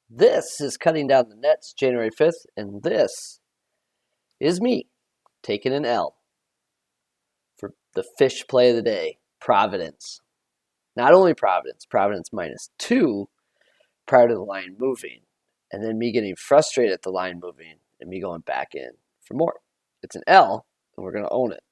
This is Cutting Down the Nets, January 5th, and this is me taking an L for the fish play of the day, Providence. Not only Providence -2 prior to the line moving, and then me getting frustrated at the line moving and me going back in for more. It's an L, and we're going to own it.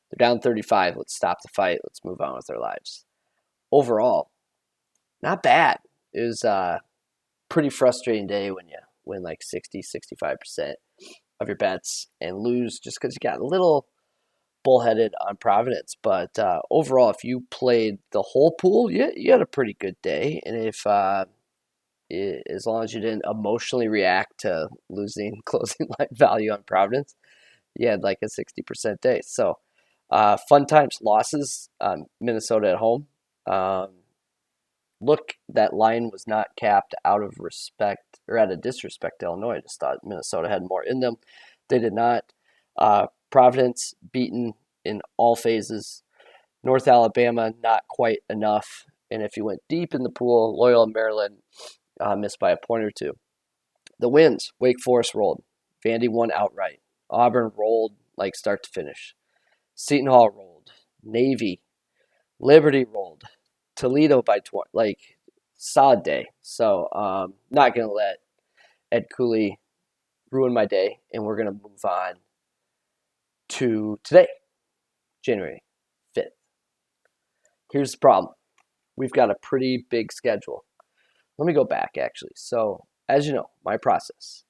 They're down 35. Let's stop the fight. Let's move on with our lives. Overall, not bad. It was pretty frustrating day when you win like 60-65% of your bets and lose just because you got a little bullheaded on Providence. But overall, if you played the whole pool, you had a pretty good day. And if as long as you didn't emotionally react to losing closing line value on Providence, you had like a 60% day. So fun times. Losses, Minnesota at home. Look, that line was not capped out of respect or out of disrespect to Illinois. I just thought Minnesota had more in them. They did not. Providence beaten in all phases. North Alabama, not quite enough. And if you went deep in the pool, Loyola Maryland missed by a point or two. The wins, Wake Forest rolled. Vandy won outright. Auburn rolled like start to finish. Seton Hall rolled. Navy, Liberty rolled. Toledo by 20, like solid day. So not going to let Ed Cooley ruin my day, and we're going to move on to today, January 5th. Here's the problem. We've got a pretty big schedule. Let me go back, actually. So as you know, my process,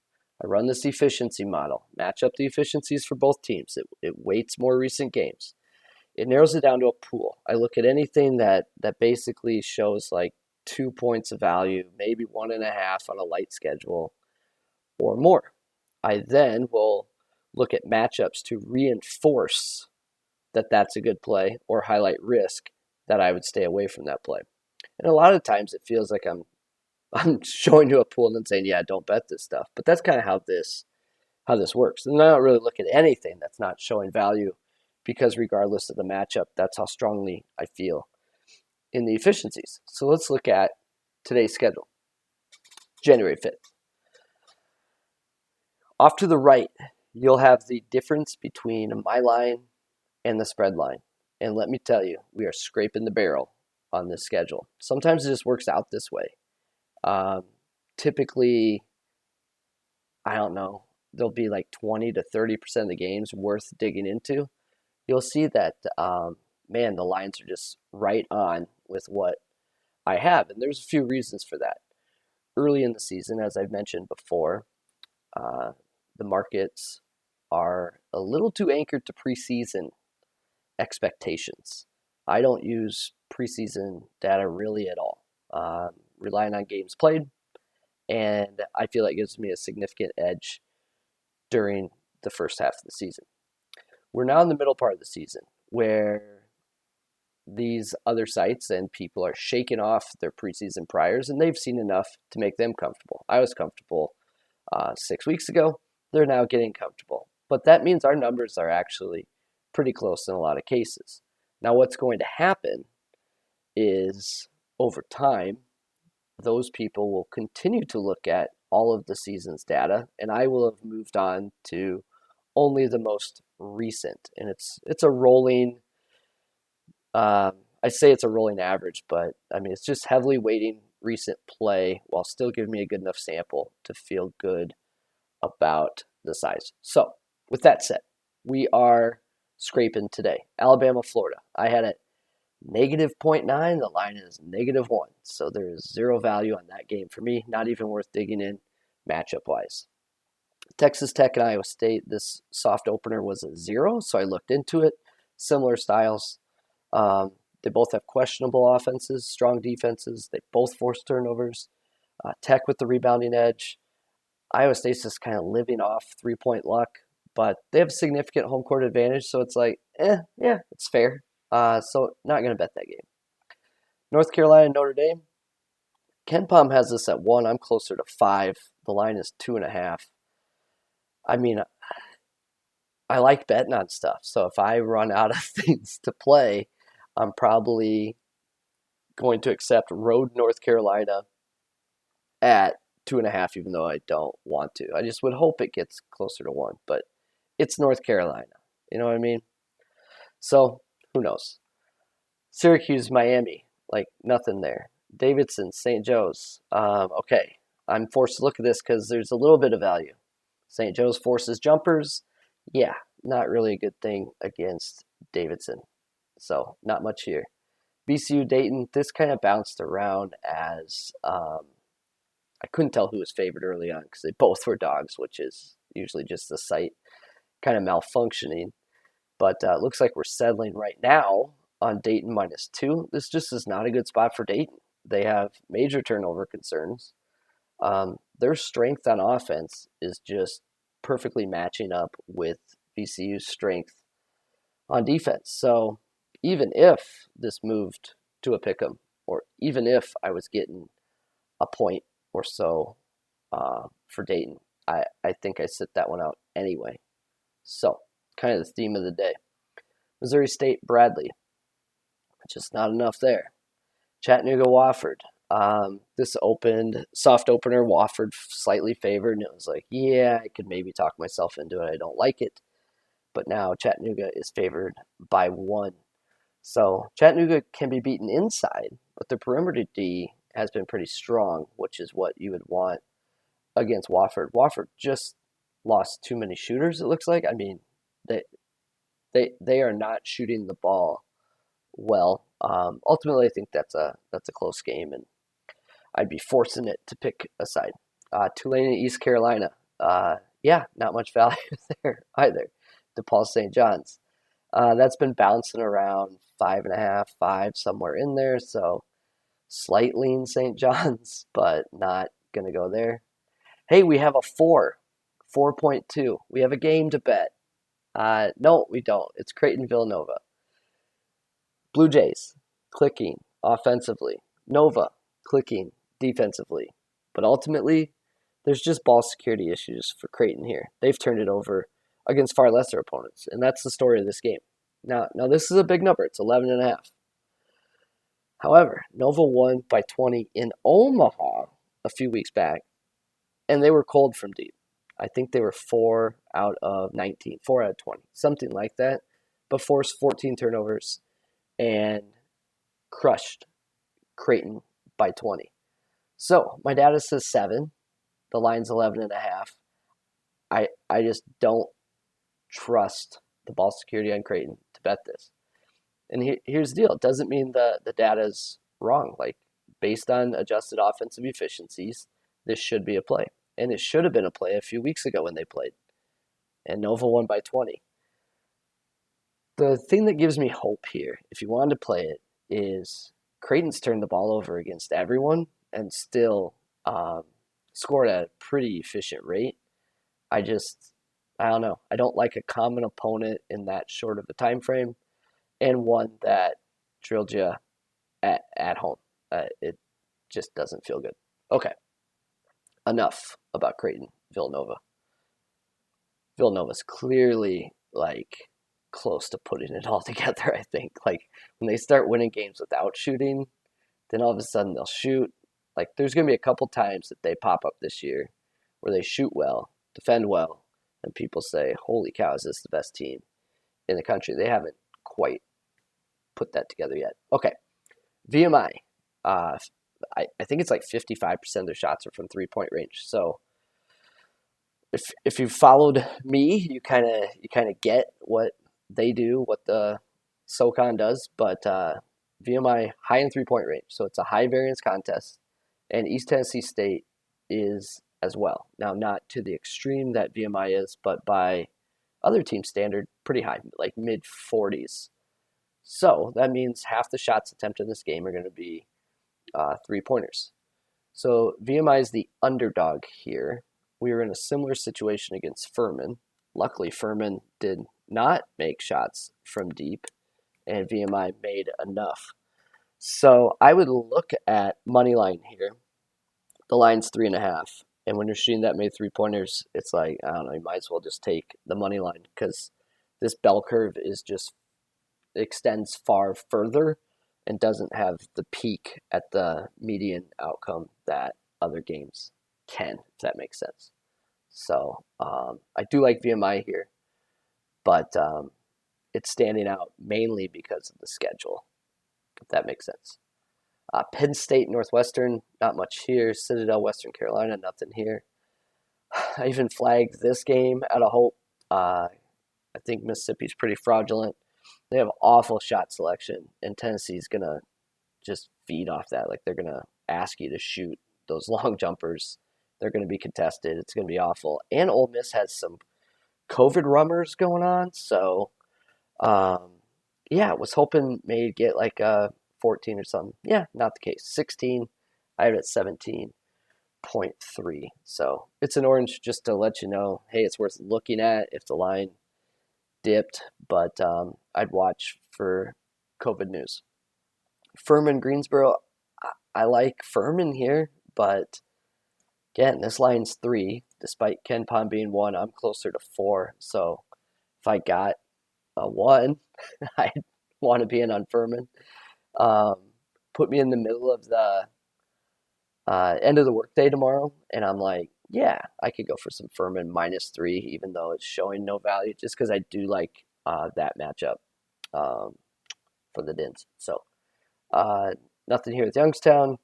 I run this efficiency model, match up the efficiencies for both teams. It weights more recent games. It narrows it down to a pool. I look at anything that basically shows like 2 points of value, maybe 1.5 on a light schedule or more. I then will look at matchups to reinforce that that's a good play or highlight risk that I would stay away from that play. And a lot of times it feels like I'm showing you a pool and then saying, yeah, don't bet this stuff. But that's kind of how this works. And I don't really look at anything that's not showing value, because regardless of the matchup, that's how strongly I feel in the efficiencies. So let's look at today's schedule, January 5th. Off to the right, you'll have the difference between my line and the spread line. And let me tell you, we are scraping the barrel on this schedule. Sometimes it just works out this way. Typically, I don't know, there'll be like 20 to 30% of the games worth digging into. You'll see that, man, the lines are just right on with what I have. And there's a few reasons for that. Early in the season, as I've mentioned before, the markets are a little too anchored to preseason expectations. I don't use preseason data really at all. Relying on games played, and I feel it gives me a significant edge during the first half of the season. We're now in the middle part of the season where these other sites and people are shaking off their preseason priors, and they've seen enough to make them comfortable. I was comfortable 6 weeks ago. They're now getting comfortable. But that means our numbers are actually pretty close in a lot of cases. Now, what's going to happen is over time, those people will continue to look at all of the season's data, and I will have moved on to only the most recent. And it's a rolling, I say it's a rolling average, but I mean, it's just heavily weighting recent play while still giving me a good enough sample to feel good about the size. So with that said, we are scraping today. Alabama, Florida. I had it -0.9. The line is -1. So there is zero value on that game for me. Not even worth digging in matchup wise. Texas Tech and Iowa State, this soft opener was a 0, so I looked into it. Similar styles. They both have questionable offenses, strong defenses. They both force turnovers. Tech with the rebounding edge. Iowa State's just kind of living off 3-point luck, but they have a significant home court advantage, so it's like, yeah, it's fair. So not going to bet that game. North Carolina, Notre Dame. KenPom has this at 1. I'm closer to 5. The line is 2.5. I mean, I like betting on stuff. So if I run out of things to play, I'm probably going to accept road North Carolina at 2.5, even though I don't want to. I just would hope it gets closer to 1, but it's North Carolina. You know what I mean? So who knows? Syracuse, Miami, like nothing there. Davidson, St. Joe's. Okay, I'm forced to look at this because there's a little bit of value. St. Joe's forces jumpers. Yeah, not really a good thing against Davidson. So not much here. VCU, Dayton, this kind of bounced around as I couldn't tell who was favored early on because they both were dogs, which is usually just the site kind of malfunctioning. But it looks like we're settling right now on Dayton -2. This just is not a good spot for Dayton. They have major turnover concerns. Their strength on offense is just perfectly matching up with VCU's strength on defense. So even if this moved to a pick 'em, or even if I was getting a point or so for Dayton, I think I sit that one out anyway. So kind of the theme of the day. Missouri State, Bradley. Just not enough there. Chattanooga, Wofford. This opened, soft opener, Wofford slightly favored, and it was like, yeah, I could maybe talk myself into it. I don't like it. But now Chattanooga is favored by 1. So Chattanooga can be beaten inside, but the perimeter D has been pretty strong, which is what you would want against Wofford. Wofford just lost too many shooters, it looks like. I mean, they are not shooting the ball well. Ultimately, I think that's a close game, and I'd be forcing it to pick a side. Tulane and East Carolina. Yeah, not much value there either. DePaul St. John's. That's been bouncing around 5.5, 5, somewhere in there. So slight lean St. John's, but not going to go there. Hey, we have a 4.2. We have a game to bet. No, we don't. It's Creighton Villanova. Blue Jays, clicking offensively. Nova, clicking defensively. But ultimately, there's just ball security issues for Creighton here. They've turned it over against far lesser opponents, and that's the story of this game. Now this is a big number. It's 11.5. However, Nova won by 20 in Omaha a few weeks back, and they were cold from deep. I think they were 4 out of 19, 4 out of 20, something like that, but forced 14 turnovers and crushed Creighton by 20. So my data says 7. The line's 11.5. I just don't trust the ball security on Creighton to bet this. And here's the deal. It doesn't mean the data's wrong. Like, based on adjusted offensive efficiencies, this should be a play. And it should have been a play a few weeks ago when they played. And Nova won by 20. The thing that gives me hope here, if you wanted to play it, is Creighton's turned the ball over against everyone and still scored at a pretty efficient rate. I don't know. I don't like a common opponent in that short of a time frame, and one that drilled you at home. It just doesn't feel good. Okay, enough about Creighton Villanova. Villanova's clearly like close to putting it all together. I think like when they start winning games without shooting, then all of a sudden they'll shoot. Like there's going to be a couple times that they pop up this year where they shoot well, defend well, and people say, "Holy cow, is this the best team in the country?" They haven't quite put that together yet. Okay, VMI. I think it's like 55% of their shots are from 3-point range. So if you've followed me, you kind of get what they do, what the SoCon does. But VMI high in 3-point range, so it's a high variance contest, and East Tennessee State is as well. Now, not to the extreme that VMI is, but by other team standard, pretty high, like mid 40s. So that means half the shots attempted in this game are going to be 3-pointers. So VMI is the underdog here. We were in a similar situation against Furman. Luckily, Furman did not make shots from deep, and VMI made enough. So I would look at money line here. The line's 3.5. And when you're shooting that many 3-pointers, it's like, I don't know, you might as well just take the money line because this bell curve is just extends far further and doesn't have the peak at the median outcome that other games can, if that makes sense. So I do like VMI here, but it's standing out mainly because of the schedule, if that makes sense. Penn State, Northwestern, not much here. Citadel, Western Carolina, nothing here. I even flagged this game out of hope. I think Mississippi's pretty fraudulent. They have awful shot selection, and Tennessee's going to just feed off that. Like, they're going to ask you to shoot those long jumpers. They're going to be contested. It's going to be awful. And Ole Miss has some COVID rummers going on. So, yeah, was hoping maybe get like a 14 or something. Yeah, not the case. 16. I have it at 17.3. So it's an orange just to let you know, hey, it's worth looking at if the line dipped, but I'd watch for COVID news. Furman, Greensboro, I like Furman here, but again, this line's 3. Despite Ken Pond being 1, I'm closer to 4. So if I got a 1, I'd want to be in on Furman. Put me in the middle of the end of the workday tomorrow, and I'm like, yeah, I could go for some Furman -3, even though it's showing no value, just because I do like that matchup for the Dins. So nothing here with Youngstown.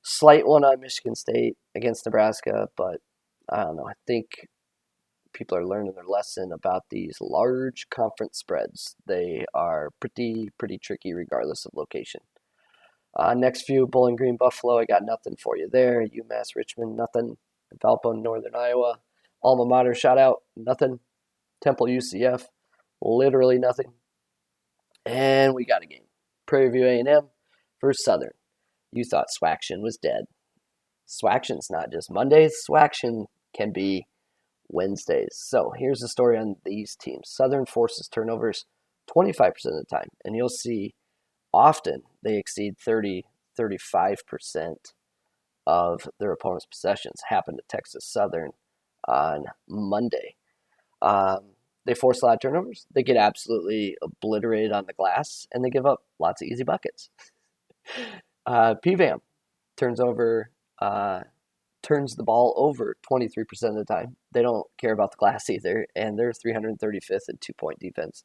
Slight one on Michigan State against Nebraska, but I don't know. I think people are learning their lesson about these large conference spreads. They are pretty tricky regardless of location. Next few, Bowling Green, Buffalo, I got nothing for you there. UMass, Richmond, nothing. Valpo, Northern Iowa. Alma Mater, shout out, nothing. Temple, UCF, literally nothing. And we got a game. Prairie View A&M versus Southern. You thought Swaction was dead. Swaction's not just Mondays. Swaction can be Wednesdays. So here's the story on these teams. Southern forces turnovers 25% of the time. And you'll see often they exceed 35% of their opponent's possessions. Happened to Texas Southern on Monday. They force a lot of turnovers. They get absolutely obliterated on the glass, and they give up lots of easy buckets. PVAM turns the ball over 23% of the time. They don't care about the glass either, and they're 335th in 2-point defense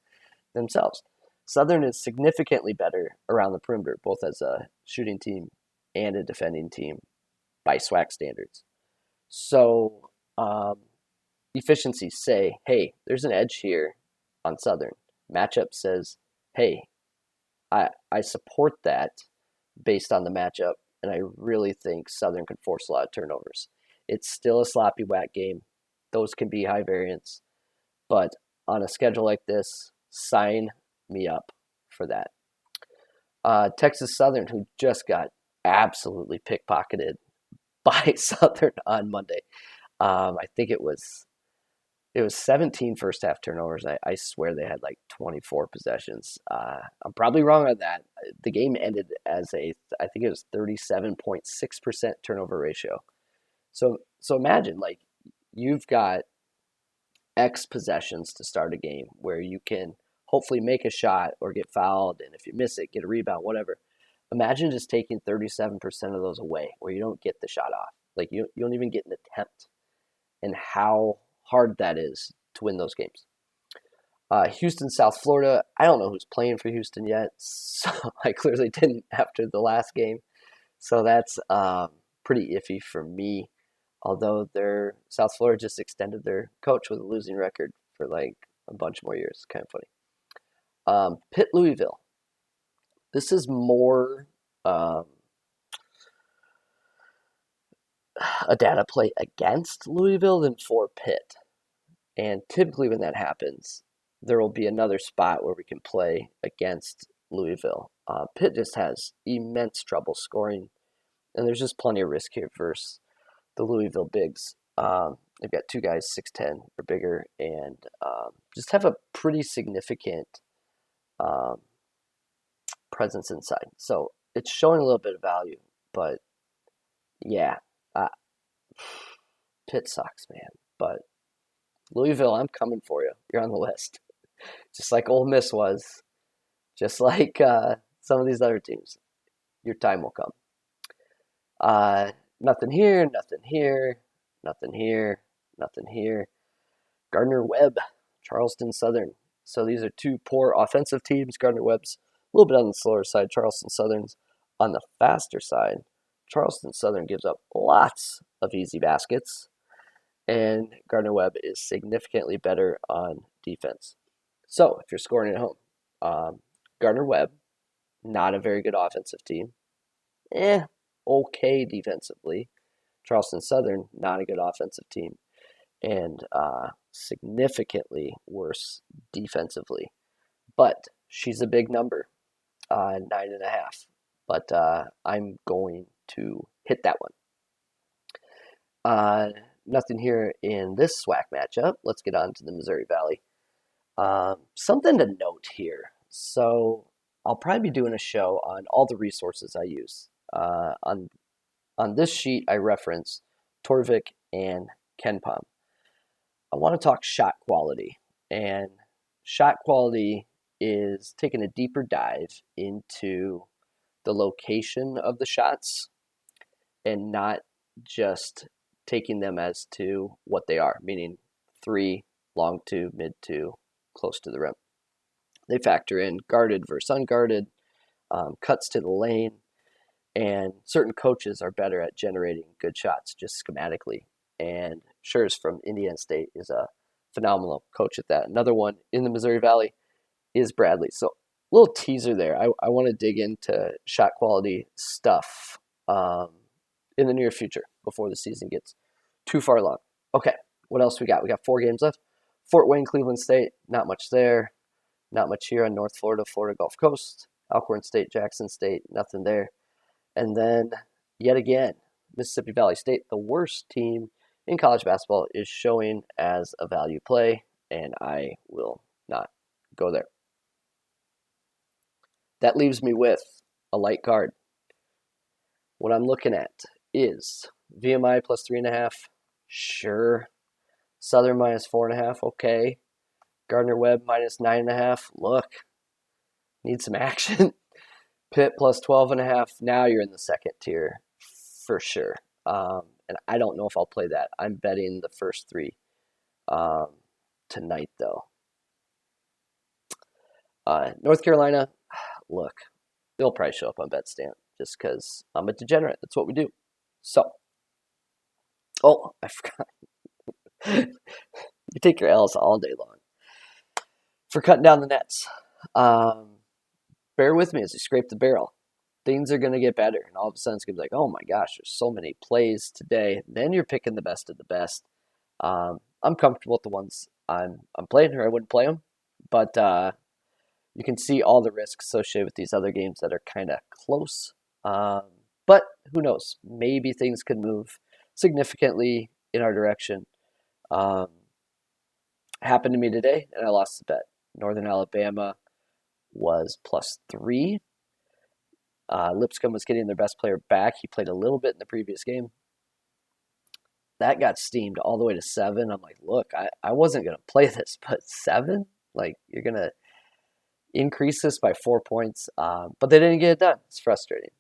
themselves. Southern is significantly better around the perimeter, both as a shooting team and a defending team by SWAC standards. So efficiencies say, hey, there's an edge here on Southern. Matchup says, hey, I support that based on the matchup, and I really think Southern can force a lot of turnovers. It's still a sloppy whack game. Those can be high variance, but on a schedule like this, sign me up for that. Texas Southern, who just got absolutely pickpocketed by Southern on Monday. I think it was 17 first half turnovers. I swear they had like 24 possessions. I'm probably wrong on that. The game ended as I think it was 37.6% turnover ratio. So imagine, like, you've got X possessions to start a game where you can hopefully make a shot or get fouled, and if you miss it, get a rebound, whatever. Imagine just taking 37% of those away where you don't get the shot off. Like, you don't even get an attempt, and how hard that is to win those games. Houston, South Florida. I don't know who's playing for Houston yet, so I clearly didn't after the last game. So that's pretty iffy for me. Although South Florida just extended their coach with a losing record for like a bunch more years. Kind of funny. Pitt, Louisville. This is more a data play against Louisville than for Pitt. And typically when that happens, there will be another spot where we can play against Louisville. Pitt just has immense trouble scoring, and there's just plenty of risk here versus the Louisville bigs. They've got two guys 6'10" or bigger, and just have a pretty significant presence inside. So it's showing a little bit of value, but yeah, Pitt sucks, man. But Louisville, I'm coming for you. You're on the list. Just like Ole Miss was, just like some of these other teams. Your time will come. Nothing here, nothing here, nothing here, nothing here. Gardner-Webb, Charleston Southern. So these are two poor offensive teams. Gardner-Webb's a little bit on the slower side. Charleston Southern's on the faster side. Charleston Southern gives up lots of easy baskets, and Gardner-Webb is significantly better on defense. So if you're scoring at home, Gardner-Webb, not a very good offensive team. Okay defensively. Charleston Southern, not a good offensive team, and significantly worse defensively. But she's a big number, 9.5. But I'm going to hit that one. Nothing here in this SWAC matchup. Let's get on to the Missouri Valley. Something to note here. So I'll probably be doing a show on all the resources I use. On this sheet, I reference Torvik and KenPom. I want to talk shot quality, and shot quality is taking a deeper dive into the location of the shots and not just taking them as to what they are, meaning 3, long 2, mid 2, close to the rim. They factor in guarded versus unguarded, cuts to the lane, and certain coaches are better at generating good shots just schematically. And Schurz from Indiana State is a phenomenal coach at that. Another one in the Missouri Valley is Bradley. So a little teaser there. I want to dig into shot quality stuff in the near future before the season gets too far along. Okay, what else we got? We got 4 games left. Fort Wayne, Cleveland State, not much there. Not much here on North Florida, Florida Gulf Coast. Alcorn State, Jackson State, nothing there. And then, yet again, Mississippi Valley State, the worst team in college basketball, is showing as a value play, and I will not go there. That leaves me with a light card. What I'm looking at is VMI plus 3.5, sure. Southern minus 4.5, okay. Gardner-Webb minus 9.5, look, need some action. Pitt plus 12.5, now you're in the second tier for sure. And I don't know if I'll play that. I'm betting the first 3 tonight, though. North Carolina, look, they'll probably show up on BetStamp just because I'm a degenerate. That's what we do. So, I forgot. You take your L's all day long for cutting down the nets. Bear with me as we scrape the barrel. Things are going to get better, and all of a sudden it's going to be like, oh my gosh, there's so many plays today. Then you're picking the best of the best. I'm comfortable with the ones I'm playing, or I wouldn't play them. But you can see all the risks associated with these other games that are kind of close. But who knows? Maybe things could move significantly in our direction. Happened to me today, and I lost the bet. Northern Alabama was plus 3. Lipscomb was getting their best player back. He played a little bit in the previous game. That got steamed all the way to 7. I'm like, look, I wasn't going to play this, but 7? Like, you're going to increase this by 4 points. But they didn't get it done. It's frustrating.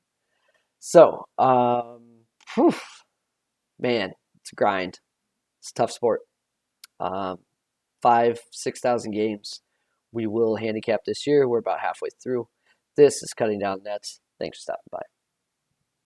So, man, it's a grind. It's a tough sport. 5,000-6,000 games we will handicap this year. We're about halfway through. This is Cutting Down Nets. Thanks for stopping by.